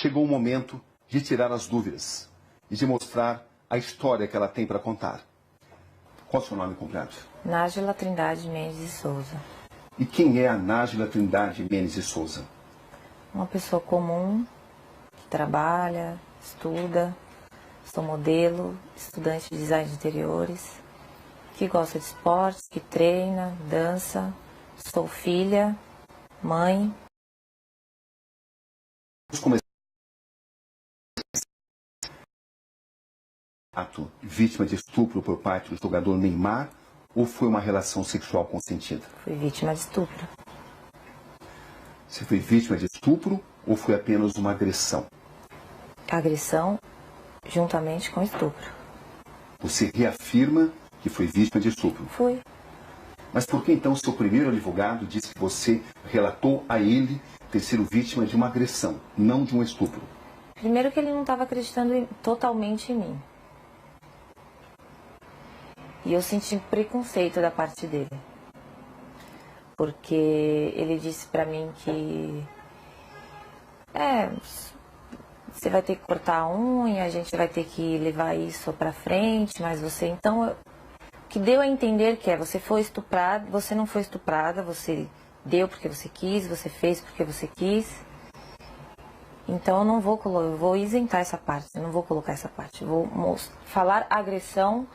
chegou o momento de tirar as dúvidas e de mostrar a história que ela tem para contar. Qual é o seu nome completo? Nájila Trindade Mendes de Souza. E quem é a Nájila Trindade Mendes de Souza? Uma pessoa comum, que trabalha, estuda, sou modelo, estudante de design de interiores, que gosta de esportes, que treina, dança, sou filha, mãe. Vamos começar. Ato vítima de estupro por parte do jogador Neymar ou foi uma relação sexual consentida? Fui vítima de estupro. Você foi vítima de estupro ou foi apenas uma agressão? Agressão juntamente com estupro. Você reafirma que foi vítima de estupro. Fui. Mas por que então seu primeiro advogado disse que você relatou a ele ter sido vítima de uma agressão, não de um estupro? Primeiro que ele não estava acreditando totalmente em mim. E eu senti preconceito da parte dele. Porque ele disse pra mim que... você vai ter que cortar a unha, a gente vai ter que levar isso pra frente, mas você... Então, o que deu a entender que você foi estuprada, você não foi estuprada, você deu porque você quis, você fez porque você quis. Então, eu vou isentar essa parte, eu não vou colocar essa parte. Eu vou falar agressão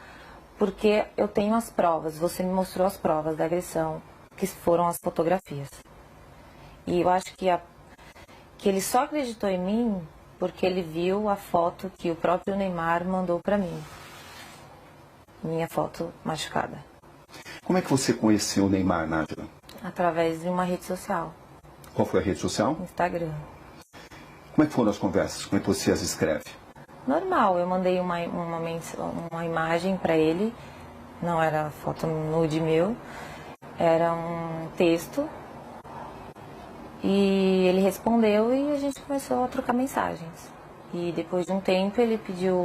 porque eu tenho as provas, você me mostrou as provas da agressão, que foram as fotografias. E eu acho que ele só acreditou em mim porque ele viu a foto que o próprio Neymar mandou pra mim. Minha foto machucada. Como é que você conheceu o Neymar, Nájila? Através de uma rede social. Qual foi a rede social? Instagram. Como é que foram as conversas? Como é que você as escreve? Normal, eu mandei uma imagem pra ele. Não era foto nude meu. Era um texto. E ele respondeu e a gente começou a trocar mensagens. E depois de um tempo ele pediu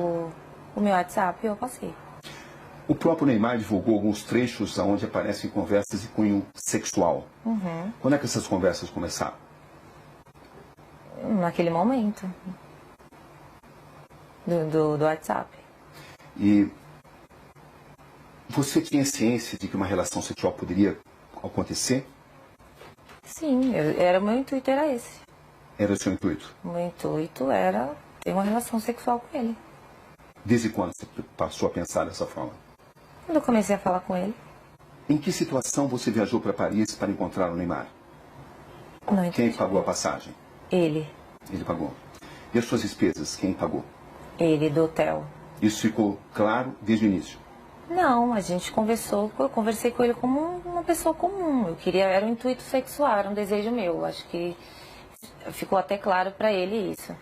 o meu WhatsApp e eu passei. O próprio Neymar divulgou alguns trechos onde aparecem conversas de cunho sexual. Uhum. Quando é que essas conversas começaram? Naquele momento. Do WhatsApp. E você tinha ciência de que uma relação sexual poderia acontecer? Sim, era o meu intuito era esse. Era o seu intuito? O meu intuito era ter uma relação sexual com ele. Desde quando você passou a pensar dessa forma? Quando eu comecei a falar com ele. Em que situação você viajou para Paris para encontrar o Neymar? Não entendi. Quem pagou a passagem? Ele. Ele pagou. E as suas despesas, quem pagou? Ele, do hotel. Isso ficou claro desde o início? Não, a gente conversou, eu conversei com ele como uma pessoa comum. Eu queria, era um intuito sexual, era um desejo meu. Acho que ficou até claro para ele isso.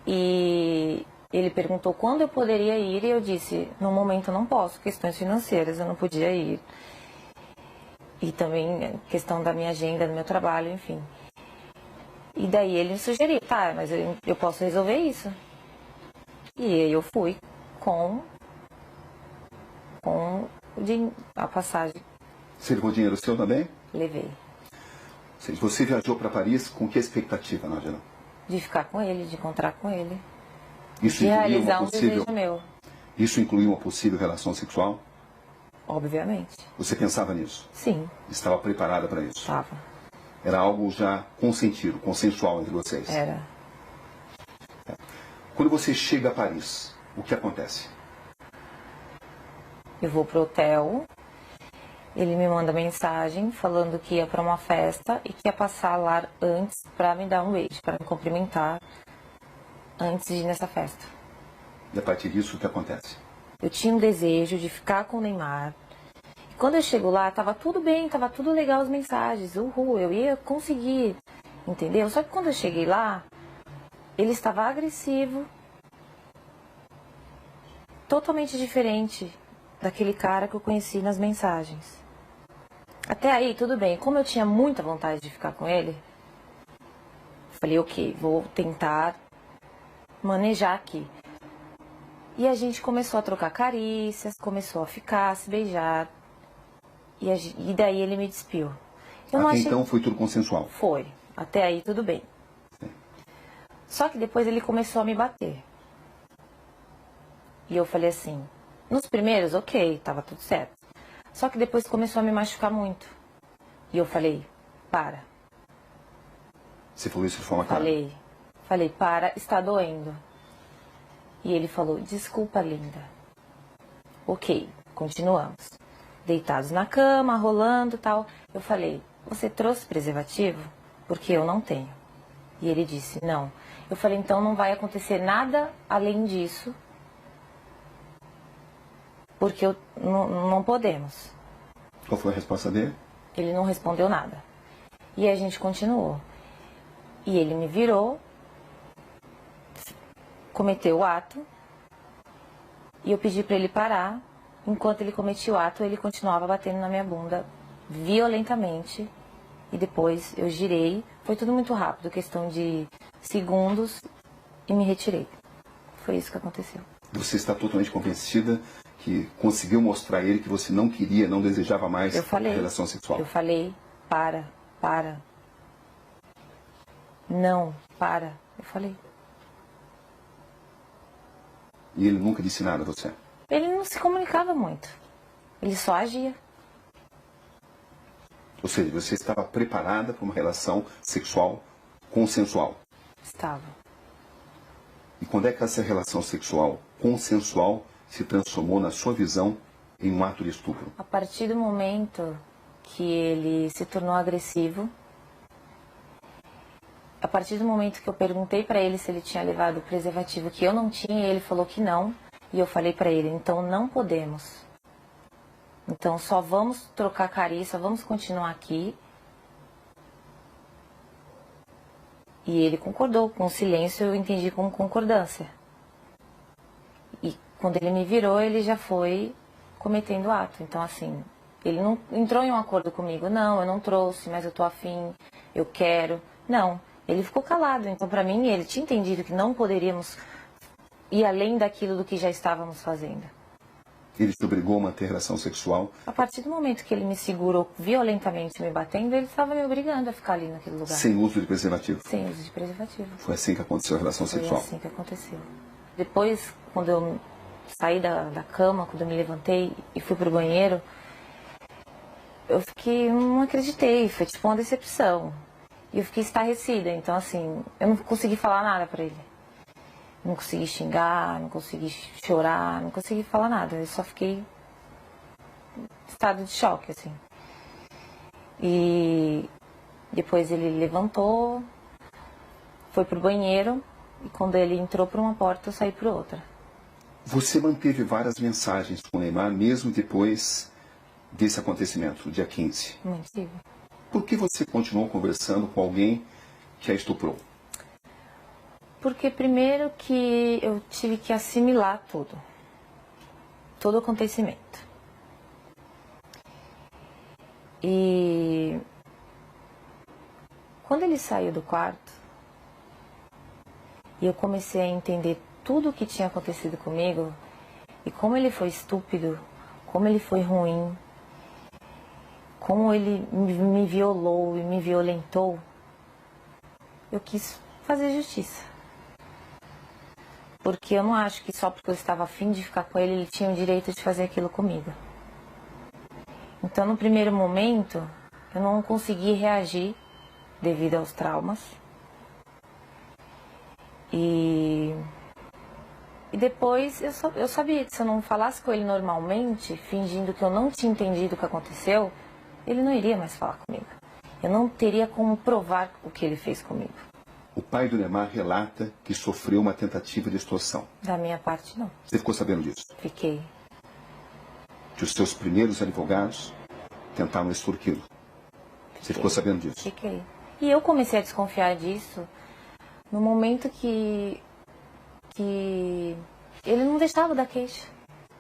E ele perguntou quando eu poderia ir e eu disse, no momento não posso, questões financeiras, eu não podia ir. E também questão da minha agenda, do meu trabalho, enfim. E daí ele me sugeriu, tá, mas eu posso resolver isso. E aí eu fui com a passagem. Você levou dinheiro seu também? Levei. Ou seja, você viajou para Paris com que expectativa, Nájila? De ficar com ele, de encontrar com ele. Isso De incluía realizar uma um possível... desejo meu. Isso incluía uma possível relação sexual? Obviamente. Você pensava nisso? Sim, Estava preparada para isso? estava. Era algo já consentido, consensual entre vocês? Era. Quando você chega a Paris, o que acontece? Eu vou pro hotel, ele me manda mensagem falando que ia para uma festa e que ia passar lá antes para me dar um beijo, para me cumprimentar antes de ir nessa festa. E a partir disso, o que acontece? Eu tinha um desejo de ficar com o Neymar. E quando eu chego lá, tava tudo bem, tava tudo legal as mensagens. Uhul, eu ia conseguir, entendeu? Só que quando eu cheguei lá, ele estava agressivo, totalmente diferente daquele cara que eu conheci nas mensagens. Até aí, tudo bem. Como eu tinha muita vontade de ficar com ele, falei, ok, vou tentar manejar aqui. E a gente começou a trocar carícias, começou a ficar, a se beijar. E daí ele me despiu. Até então foi tudo consensual? Foi. Até aí tudo bem. Sim. Só que depois ele começou a me bater. E eu falei assim, nos primeiros, ok, tava tudo certo. Só que depois começou a me machucar muito. E eu falei, para. Você falou isso de forma clara? Falei, para, está doendo. E ele falou, desculpa, linda. Ok, continuamos. Deitados na cama, rolando e tal. Eu falei, você trouxe preservativo? Porque eu não tenho. E ele disse, não. Eu falei, então não vai acontecer nada além disso. Porque não podemos. Qual foi a resposta dele? Ele não respondeu nada. E a gente continuou. E ele me virou, cometeu o ato, e eu pedi para ele parar. Enquanto ele cometia o ato, ele continuava batendo na minha bunda violentamente. E depois eu girei. Foi tudo muito rápido, questão de segundos, e me retirei. Foi isso que aconteceu. Você está totalmente convencida que conseguiu mostrar a ele que você não queria, não desejava mais a relação sexual? Eu falei, para. Não, para. Eu falei. E ele nunca disse nada a você? Ele não se comunicava muito. Ele só agia. Ou seja, você estava preparada para uma relação sexual consensual? Estava. E quando é que essa relação sexual consensual se transformou, na sua visão, em um ato de estupro? A partir do momento que ele se tornou agressivo, a partir do momento que eu perguntei para ele se ele tinha levado o preservativo, que eu não tinha, ele falou que não. E eu falei para ele, então não podemos. Então só vamos trocar carinho, só vamos continuar aqui. E ele concordou, com silêncio eu entendi como concordância. E quando ele me virou, ele já foi cometendo o ato. Então assim, ele não entrou em um acordo comigo. Não, eu não trouxe, mas eu tô afim, eu quero. Não, ele ficou calado. Então para mim, ele tinha entendido que não poderíamos ir além daquilo do que já estávamos fazendo. Ele te obrigou a manter relação sexual? A partir do momento que ele me segurou violentamente me batendo, ele estava me obrigando a ficar ali naquele lugar. Sem uso de preservativo? Sem uso de preservativo. Foi assim que aconteceu a relação sexual? Foi assim que aconteceu. Depois, quando eu saí da cama, quando eu me levantei e fui pro banheiro, eu fiquei, não acreditei, foi tipo uma decepção. E eu fiquei estarrecida, então assim, eu não consegui falar nada pra ele. Não consegui xingar, não consegui chorar, não consegui falar nada. Eu só fiquei em estado de choque, assim. E depois ele levantou, foi pro banheiro, e quando ele entrou por uma porta, eu saí por outra. Você manteve várias mensagens com o Neymar, mesmo depois desse acontecimento, no dia 15? Mantive. Por que você continuou conversando com alguém que a estuprou? Porque primeiro que eu tive que assimilar tudo. Todo o acontecimento. E quando ele saiu do quarto, e eu comecei a entender tudo o que tinha acontecido comigo, e como ele foi estúpido, como ele foi ruim, como ele me violou e me violentou, eu quis fazer justiça. Porque eu não acho que só porque eu estava afim de ficar com ele, ele tinha o direito de fazer aquilo comigo. Então, no primeiro momento, eu não consegui reagir devido aos traumas. E depois eu sabia que se eu não falasse com ele normalmente, fingindo que eu não tinha entendido o que aconteceu, ele não iria mais falar comigo. Eu não teria como provar o que ele fez comigo. O pai do Neymar relata que sofreu uma tentativa de extorsão. Da minha parte, não. Você ficou sabendo disso? Fiquei. Que os seus primeiros advogados tentaram extorquí-lo. Você ficou sabendo disso? Fiquei. E eu comecei a desconfiar disso no momento que ele não deixava dar queixa.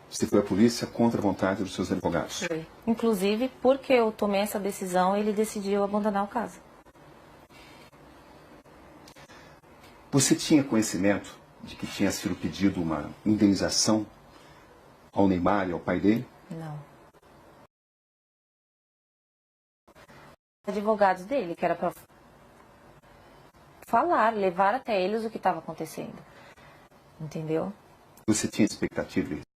Você foi à polícia contra a vontade dos seus advogados? Foi. Inclusive, porque eu tomei essa decisão, ele decidiu abandonar o caso. Você tinha conhecimento de que tinha sido pedido uma indenização ao Neymar e ao pai dele? Não. Advogados dele, que era para falar, levar até eles o que estava acontecendo. Entendeu? Você tinha expectativa